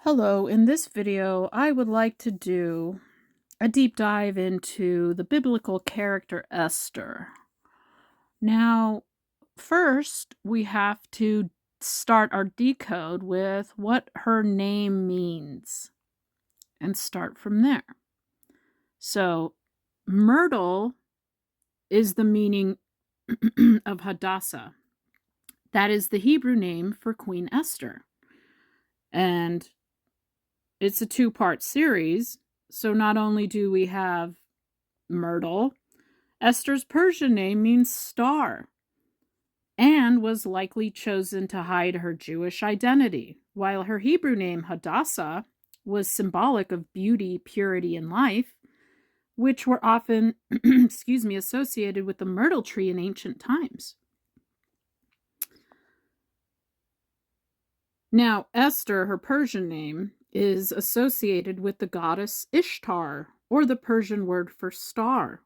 Hello, in this video, I would like to do a deep dive into the biblical character Esther. Now, first, we have to start our decode with what her name means and start from there. So, myrtle is the meaning of Hadassah. That is the Hebrew name for Queen Esther. And it's a two-part series, so not only do we have myrtle, Esther's Persian name means star and was likely chosen to hide her Jewish identity, while her Hebrew name Hadassah was symbolic of beauty, purity, and life, which were often associated with the myrtle tree in ancient times. Now, Esther, her Persian name, is associated with the goddess Ishtar, or the Persian word for star.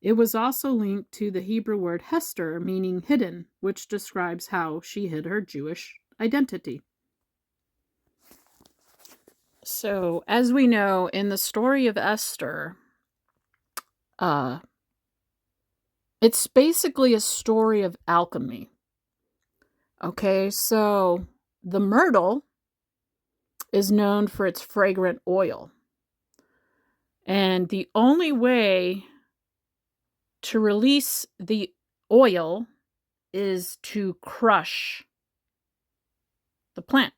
It was also linked to the Hebrew word Hester, meaning hidden, which describes how she hid her Jewish identity. So, as we know, in the story of Esther, it's basically a story of alchemy. Okay, so the myrtle is known for its fragrant oil. And the only way to release the oil is to crush the plant.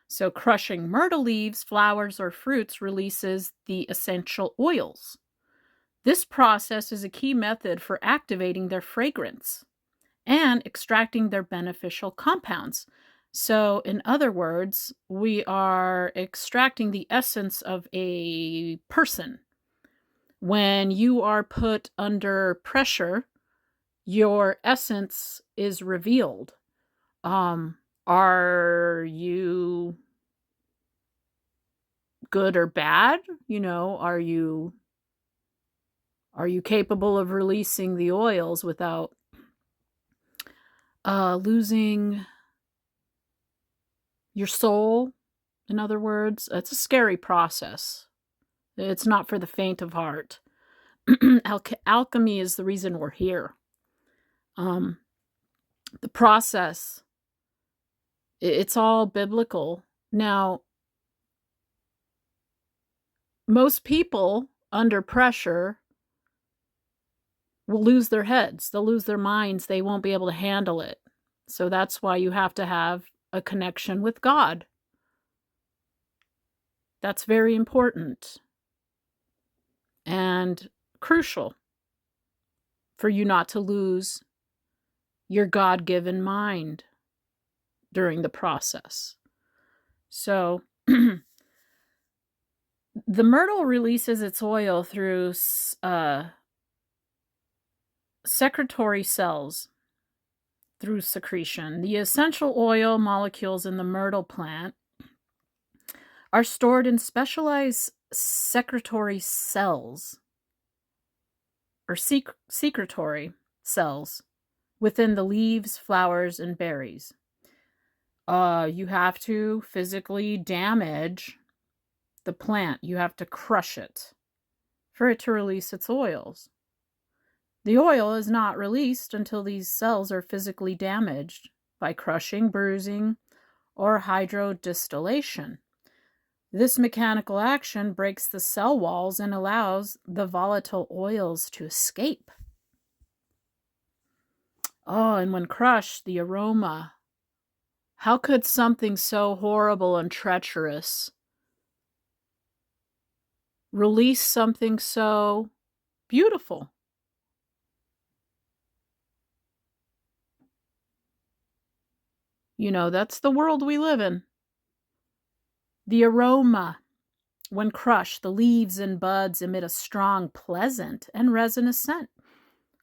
So crushing myrtle leaves, flowers, or fruits releases the essential oils. This process is a key method for activating their fragrance and extracting their beneficial compounds. So, in other words, we are extracting the essence of a person. When you are put under pressure, your essence is revealed. Are you good or bad? Are you capable of releasing the oils without losing your soul? In other words, it's a scary process. It's not for the faint of heart. Alchemy is the reason we're here. The process, it's all biblical. Now, most people under pressure will lose their heads. They'll lose their minds. They won't be able to handle it. So that's why you have to have a connection with God. That's very important and crucial for you not to lose your God-given mind during the process. So the myrtle releases its oil through secretory cells through secretion. The essential oil molecules in the myrtle plant are stored in specialized secretory cells or secretory cells within the leaves, flowers, and berries. You have to physically damage the plant. You have to crush it for it to release its oils. The oil is not released until these cells are physically damaged by crushing, bruising, or hydrodistillation. This mechanical action breaks the cell walls and allows the volatile oils to escape. And when crushed, the aroma. How could something so horrible and treacherous release something so beautiful? That's the world we live in. The aroma. When crushed, the leaves and buds emit a strong, pleasant, and resinous scent,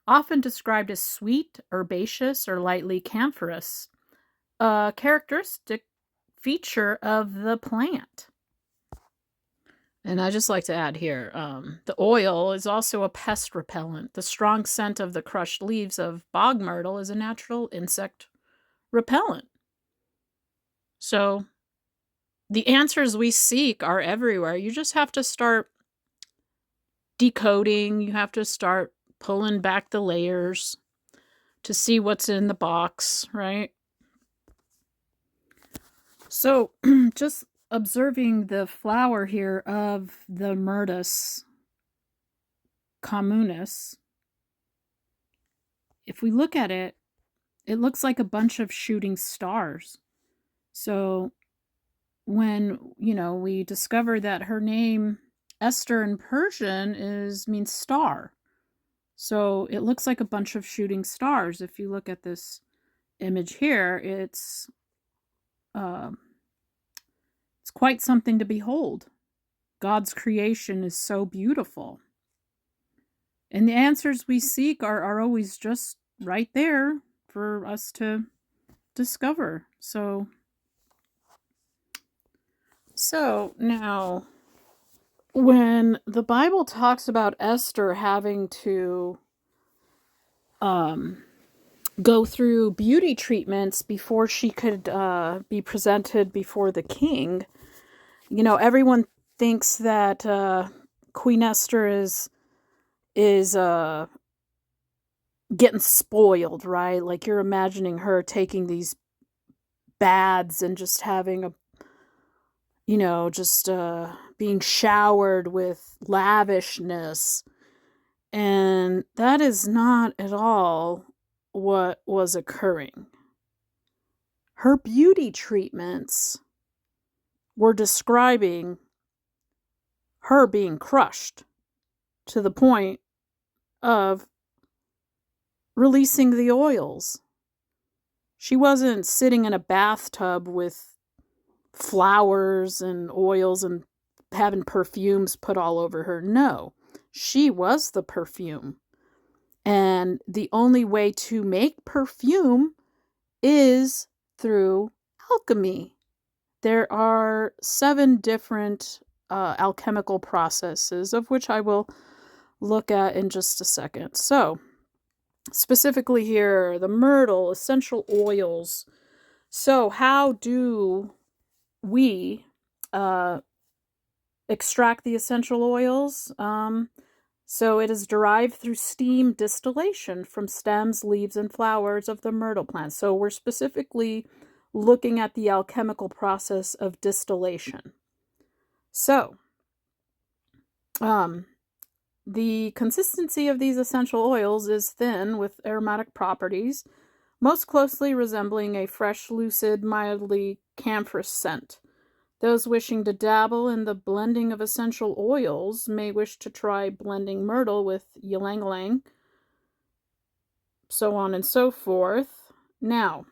often described as sweet, herbaceous, or lightly camphorous, a characteristic feature of the plant. And I just like to add here, the oil is also a pest repellent. The strong scent of the crushed leaves of bog myrtle is a natural insect repellent. So the answers we seek are everywhere. You just have to start decoding. You have to start pulling back the layers to see what's in the box, right? So just observing the flower here of the Myrtus communis, if we look at it, it looks like a bunch of shooting stars. So when, we discover that her name Esther in Persian means star. So it looks like a bunch of shooting stars. If you look at this image here, it's quite something to behold. God's creation is so beautiful. And the answers we seek are always just right there for us to discover. So now, when the Bible talks about Esther having to go through beauty treatments before she could be presented before the king, everyone thinks that Queen Esther is getting spoiled, right? Like you're imagining her taking these baths and just having being showered with lavishness. And that is not at all what was occurring. Her beauty treatments were describing her being crushed to the point of releasing the oils. She wasn't sitting in a bathtub with flowers and oils and having perfumes put all over her. No, she was the perfume. And the only way to make perfume is through alchemy. There are 7 different alchemical processes, of which I will look at in just a second. So, specifically here, the myrtle, essential oils. So, how do we extract the essential oils? So it is derived through steam distillation from stems, leaves, and flowers of the myrtle plant. So we're specifically looking at the alchemical process of distillation. So, the consistency of these essential oils is thin with aromatic properties, most closely resembling a fresh, lucid, mildly camphorous scent. Those wishing to dabble in the blending of essential oils may wish to try blending myrtle with ylang-ylang, so on and so forth. Now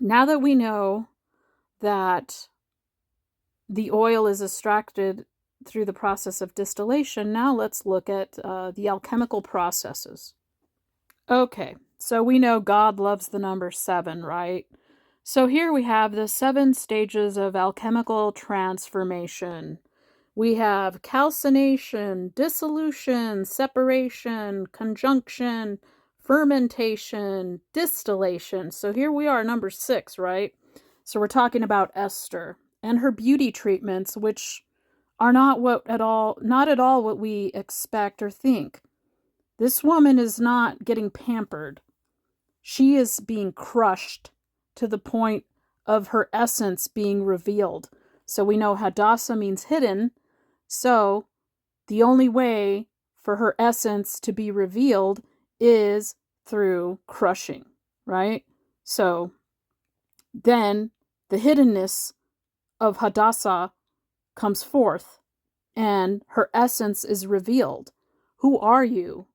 that we know that the oil is extracted through the process of distillation, now let's look at the alchemical processes. Okay, so we know God loves the number 7, right? So here we have the 7 stages of alchemical transformation. We have calcination, dissolution, separation, conjunction, fermentation, distillation. So here we are, number 6, right? So we're talking about Esther and her beauty treatments, which are not at all what we expect or think. This woman is not getting pampered. She is being crushed to the point of her essence being revealed. So we know Hadassah means hidden. So the only way for her essence to be revealed is through crushing, right? So then the hiddenness of Hadassah comes forth and her essence is revealed. Who are you?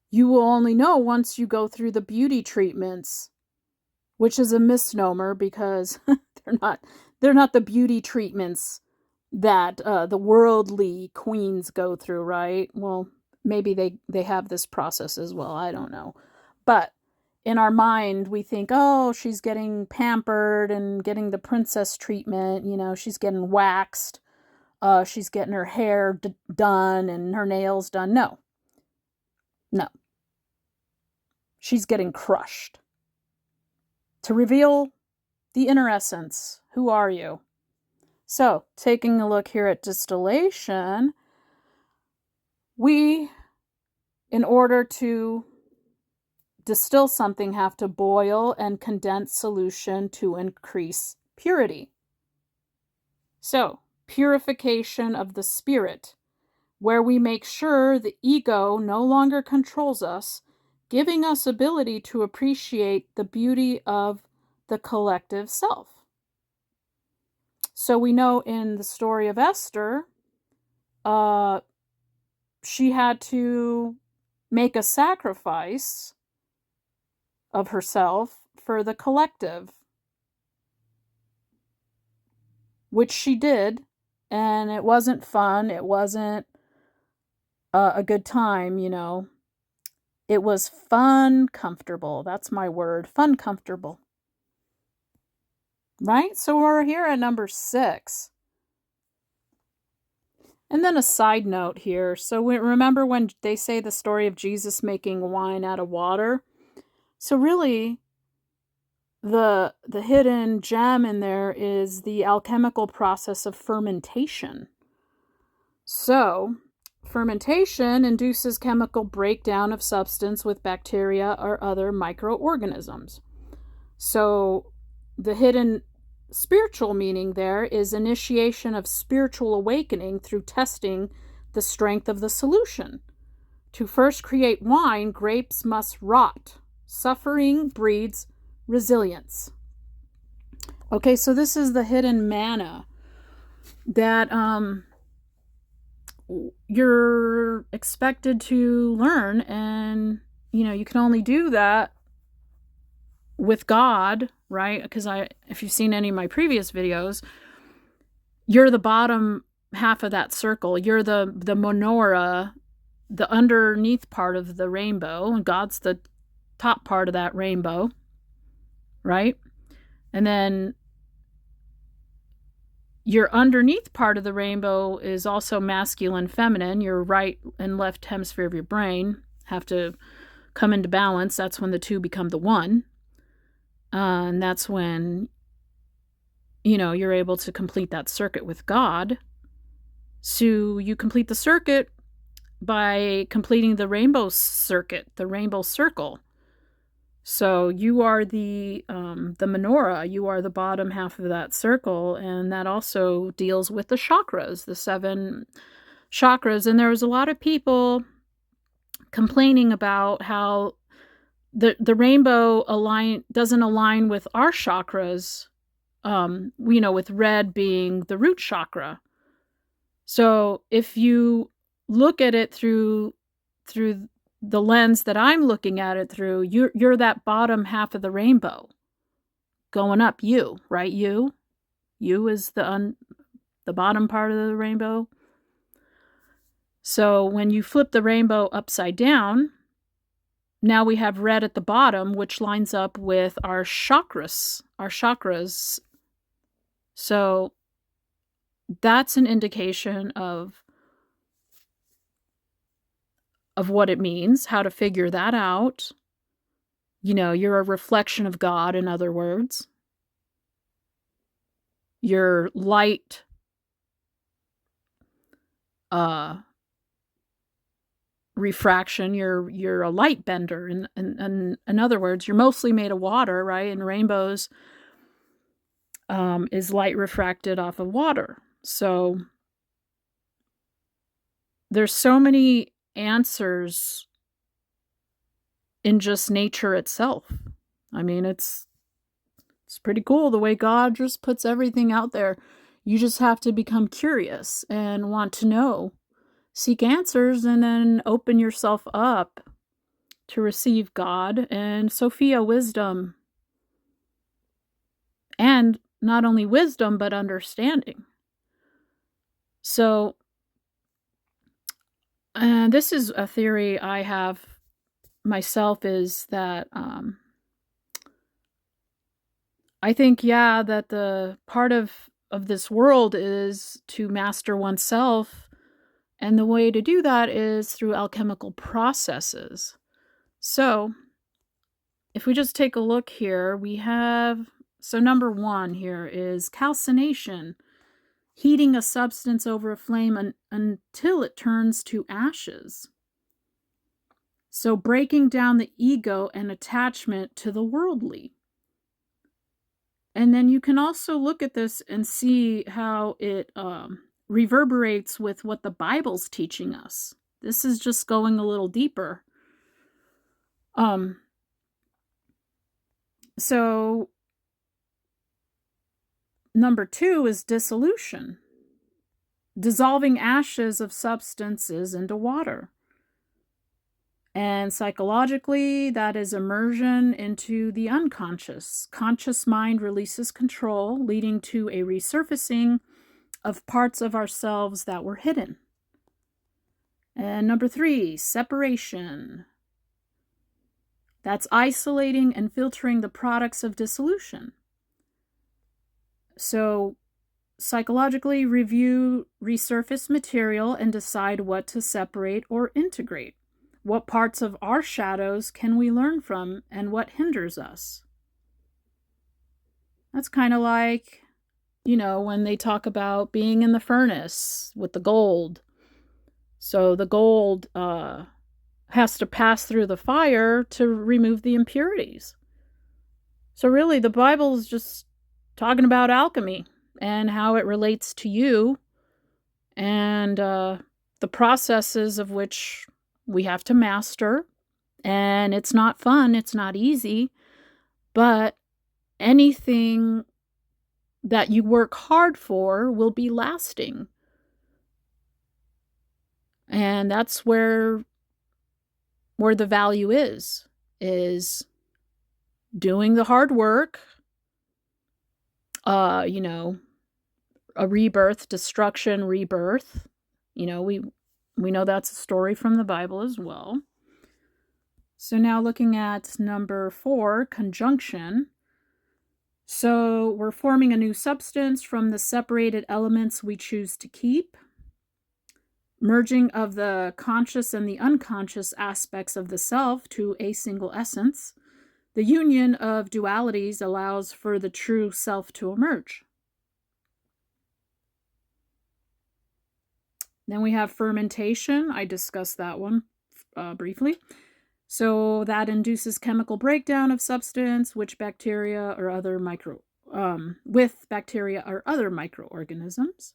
You will only know once you go through the beauty treatments, which is a misnomer because they're not the beauty treatments that the worldly queens go through, right? Well, maybe they have this process as well. I don't know. But in our mind, we think, oh, she's getting pampered and getting the princess treatment. She's getting waxed. She's getting her hair done and her nails done. No. She's getting crushed to reveal the inner essence. Who are you? So, taking a look here at distillation, we, in order to distill something, have to boil and condense solution to increase purity. So, purification of the spirit, where we make sure the ego no longer controls us, giving us ability to appreciate the beauty of the collective self. So we know in the story of Esther, she had to make a sacrifice of herself for the collective, which she did, and it wasn't fun. It wasn't a good time, you know. It was fun, comfortable. That's my word, fun, comfortable. Right? So we're here at number 6. And then a side note here. So remember when they say the story of Jesus making wine out of water? So really, the hidden gem in there is the alchemical process of fermentation. So, fermentation induces chemical breakdown of substance with bacteria or other microorganisms. So, the hidden spiritual meaning there is initiation of spiritual awakening through testing the strength of the solution. To first create wine, grapes must rot. Suffering breeds resilience. Okay, so this is the hidden manna that you're expected to learn, and you can only do that with God, right? Because if you've seen any of my previous videos, you're the bottom half of that circle. You're the menorah, the underneath part of the rainbow, and God's the top part of that rainbow, right? And then your underneath part of the rainbow is also masculine, feminine. Your right and left hemisphere of your brain have to come into balance. That's when the two become the one. And that's when, you're able to complete that circuit with God. So you complete the circuit by completing the rainbow circuit, the rainbow circle. So you are the menorah, you are the bottom half of that circle, and that also deals with the chakras, the 7 chakras. And there was a lot of people complaining about how the rainbow doesn't align with our chakras, with red being the root chakra. So if you look at it through the lens that I'm looking at it through, you're that bottom half of the rainbow going up, right? You is the bottom part of the rainbow. So when you flip the rainbow upside down, now we have red at the bottom, which lines up with our chakras. So that's an indication of what it means, how to figure that out. You're a reflection of God, in other words. Your light refraction, you're a light bender. And in other words, you're mostly made of water, right? And rainbows is light refracted off of water. So there's so many answers in just nature itself. I mean, it's pretty cool the way God just puts everything out there. You just have to become curious and want to know, seek answers, and then open yourself up to receive God and Sophia wisdom. And not only wisdom, but understanding. So, this is a theory I have myself, is that I think, that the part of this world is to master oneself, and the way to do that is through alchemical processes. So if we just take a look here, we have So number 1 here is calcination, heating a substance over a flame until it turns to ashes. So breaking down the ego and attachment to the worldly. And then you can also look at this and see how it reverberates with what the Bible's teaching us. This is just going a little deeper. So number 2 is dissolution, dissolving ashes of substances into water. And psychologically, that is immersion into the unconscious. Conscious mind releases control, leading to a resurfacing of parts of ourselves that were hidden. And number 3, separation. That's isolating and filtering the products of dissolution. So psychologically, review resurfaced material and decide what to separate or integrate. What parts of our shadows can we learn from, and what hinders us? That's kind of like, when they talk about being in the furnace with the gold. So the gold has to pass through the fire to remove the impurities. So really, the Bible is just talking about alchemy and how it relates to you and the processes of which we have to master. And it's not fun, it's not easy, but anything that you work hard for will be lasting. And that's where the value is doing the hard work, a rebirth, destruction, rebirth. We know that's a story from the Bible as well. So now looking at number 4, conjunction. So we're forming a new substance from the separated elements we choose to keep. Merging of the conscious and the unconscious aspects of the self to a single essence. The union of dualities allows for the true self to emerge. Then we have fermentation. I discussed that one briefly. So that induces chemical breakdown of substance, with bacteria or other microorganisms.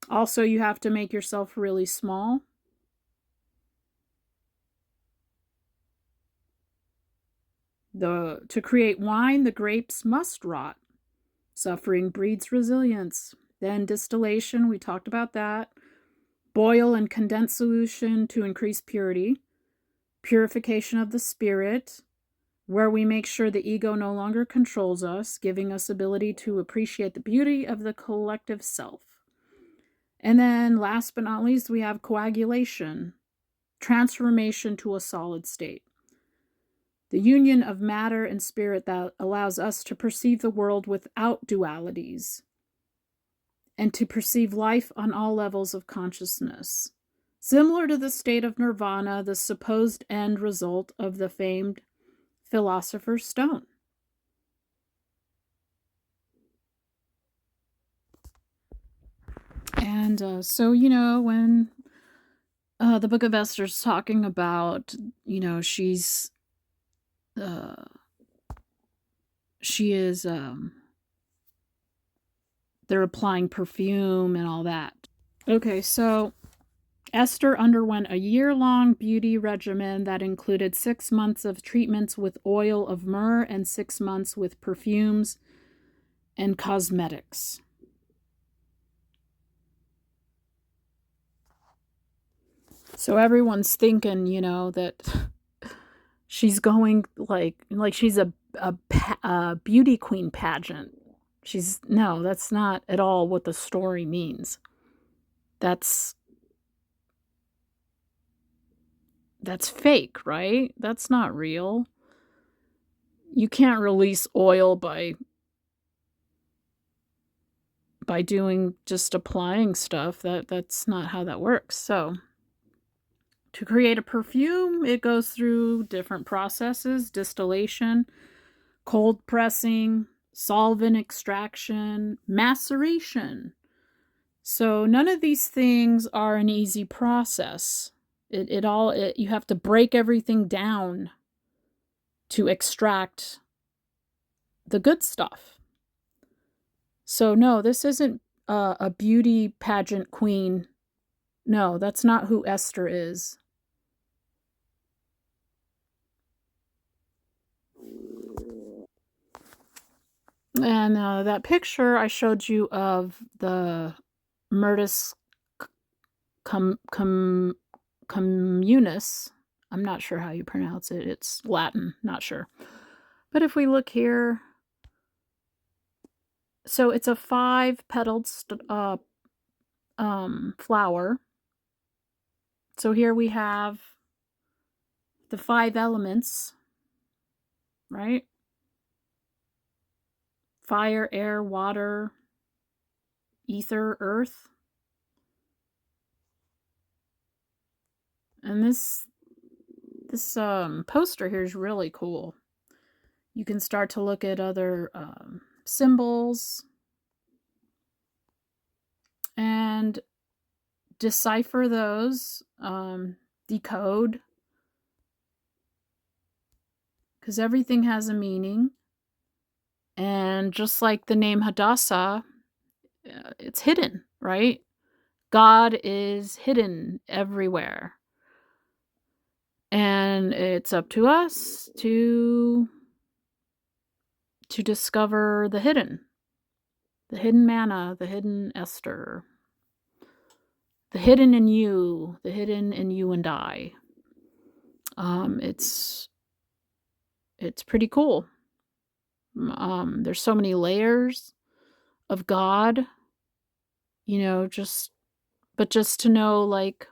Also, you have to make yourself really small. To create wine, the grapes must rot. Suffering breeds resilience. Then distillation, we talked about that. Boil and condense solution to increase purity. Purification of the spirit, where we make sure the ego no longer controls us, giving us ability to appreciate the beauty of the collective self. And then last but not least, we have coagulation, transformation to a solid state. The union of matter and spirit that allows us to perceive the world without dualities and to perceive life on all levels of consciousness. Similar to the state of nirvana, the supposed end result of the famed philosopher's stone. And so, when the book of Esther is talking about, they're applying perfume and all that. Okay, so Esther underwent a year-long beauty regimen that included 6 months of treatments with oil of myrrh and 6 months with perfumes and cosmetics. So everyone's thinking, that she's going like she's a beauty queen pageant. No, that's not at all what the story means. That's fake, right? That's not real. You can't release oil by doing just applying stuff. That's not how that works. So To create a perfume, it goes through different processes: distillation, cold pressing, solvent extraction, maceration. So none of these things are an easy process. You have to break everything down to extract the good stuff. So no, this isn't a beauty pageant queen. No, that's not who Esther is. And that picture I showed you of the Murtis communis, I'm not sure how you pronounce it. It's Latin, not sure. But if we look here, so it's a 5-petaled flower. So here we have the 5 elements, right? Fire, air, water, ether, earth. And this poster here is really cool. You can start to look at other symbols and decipher those, decode, because everything has a meaning. And just like the name Hadassah, it's hidden, right? God is hidden everywhere. And it's up to us to discover the hidden manna, the hidden Esther, the hidden in you, the hidden in you and I. It's pretty cool. There's so many layers of God, just to know, like,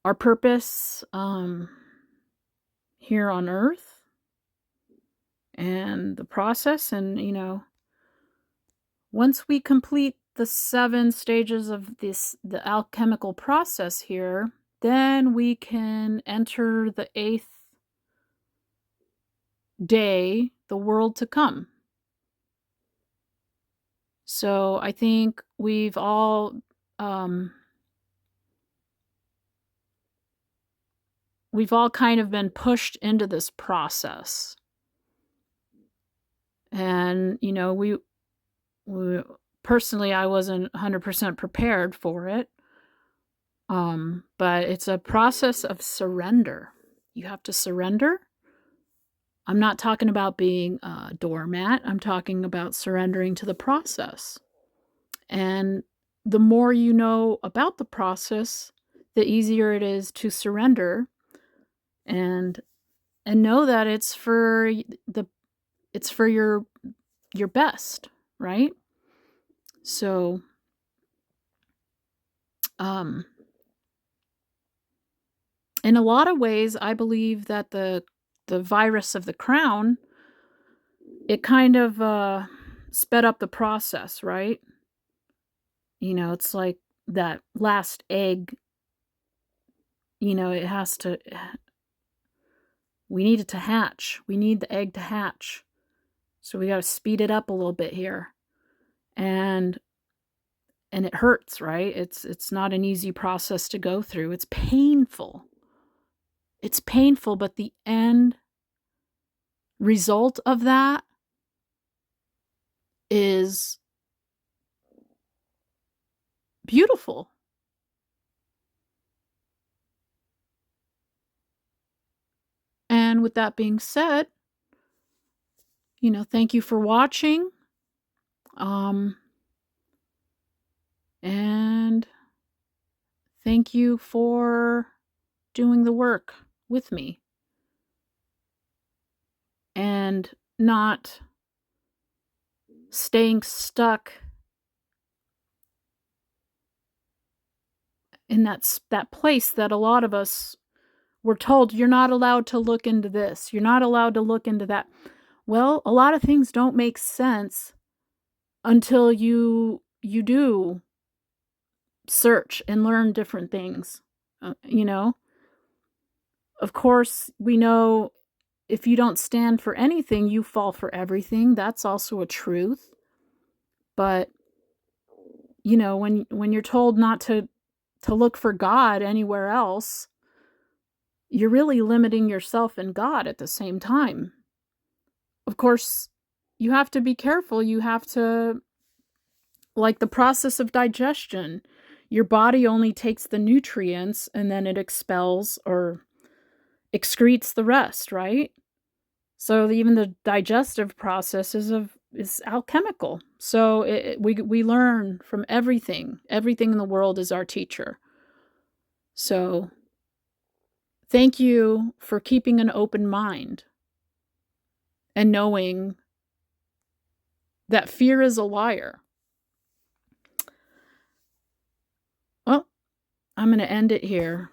our purpose here on earth and the process. And once we complete the 7 stages of the alchemical process here, then we can enter the 8th day, the world to come. So I think we've all kind of been pushed into this process. And, we personally, I wasn't 100% prepared for it. But it's a process of surrender. You have to surrender. I'm not talking about being a doormat. I'm talking about surrendering to the process. And the more you know about the process, the easier it is to surrender and know that it's for your best, right? So in a lot of ways, I believe that the virus of the crown, it kind of sped up the process, right? It's like that last egg, it has to, we need it to hatch. We need the egg to hatch. So we got to speed it up a little bit here. And it hurts, right? It's not an easy process to go through. It's painful. It's painful, but the end result of that is beautiful. And with that being said, thank you for watching. And thank you for doing the work with me and not staying stuck in that place that a lot of us were told, you're not allowed to look into this. You're not allowed to look into that. Well, a lot of things don't make sense until you do search and learn different things. You know, of course, we know if you don't stand for anything, you fall for everything. That's also a truth. But, you know, when you're told not to look for God anywhere else, you're really limiting yourself and God at the same time. Of course, you have to be careful. You have to, like the process of digestion, your body only takes the nutrients and then it expels or excretes the rest, right? So even the digestive process is alchemical. So we learn from everything. Everything in the world is our teacher. So thank you for keeping an open mind and knowing that fear is a liar. Well, I'm going to end it here.